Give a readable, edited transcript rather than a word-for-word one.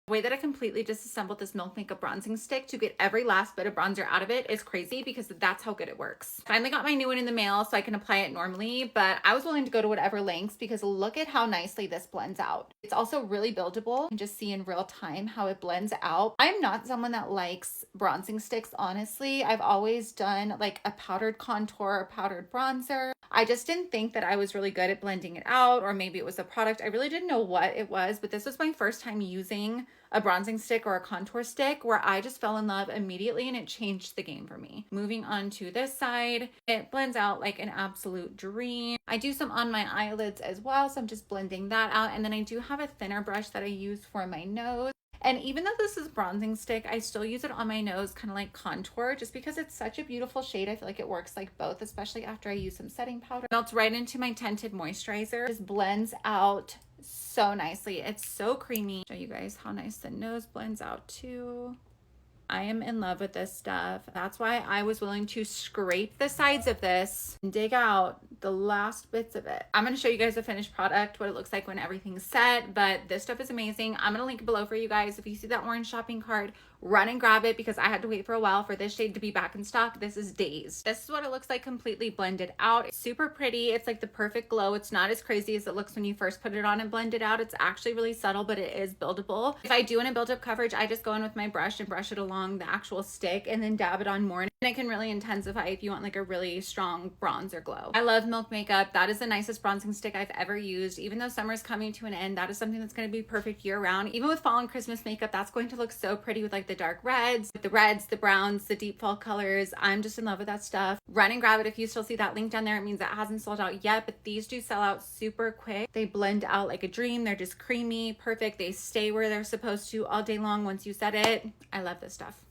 The way that I completely disassembled this Milk Makeup bronzing stick to get every last bit of bronzer out of it is crazy because that's how good it works. Finally got my new one in the mail so I can apply it normally, but I was willing to go to whatever lengths because look at how nicely this blends out. It's also really buildable. You can just see in real time how it blends out. I'm not someone that likes bronzing sticks, honestly. I've always done like a powdered contour or powdered bronzer. I just didn't think that I was really good at blending it out, or maybe it was a product. I really didn't know what it was, but this was my first time using a bronzing stick or a contour stick where I just fell in love immediately and it changed the game for me. Moving on to this side, it blends out like an absolute dream. I do some on my eyelids as well, so I'm just blending that out. And then I do have a thinner brush that I use for my nose. And even though this is bronzing stick, I still use it on my nose, kind of like contour, just because it's such a beautiful shade. I feel like it works like both, especially after I use some setting powder. Melts right into my tinted moisturizer. Just blends out so nicely. It's so creamy. Show you guys how nice the nose blends out too. I am in love with this stuff. That's why I was willing to scrape the sides of this and dig out the last bits of it. I'm going to show you guys the finished product, what it looks like when everything's set, but this stuff is amazing. I'm going to link it below for you guys. If you see that orange shopping cart, run and grab it because I had to wait for a while for this shade to be back in stock. This is Dazed. This is what it looks like completely blended out. It's super pretty. It's like the perfect glow. It's not as crazy as it looks when you first put it on and blend it out. It's actually really subtle, but it is buildable. If I do want to build up coverage, I just go in with my brush and brush it along the actual stick and then dab it on more. And it can really intensify if you want like a really strong bronzer glow. I love Milk Makeup. That is the nicest bronzing stick I've ever used. Even though summer's coming to an end, that is something that's going to be perfect year round. Even with fall and Christmas makeup, that's going to look so pretty with like the dark reds, the browns, the deep fall colors. I'm just in love with that stuff. Run and grab it. If you still see that link down there, it means it hasn't sold out yet, but these do sell out super quick. They blend out like a dream. They're just creamy, perfect. They stay where they're supposed to all day long once you set it. I love this stuff.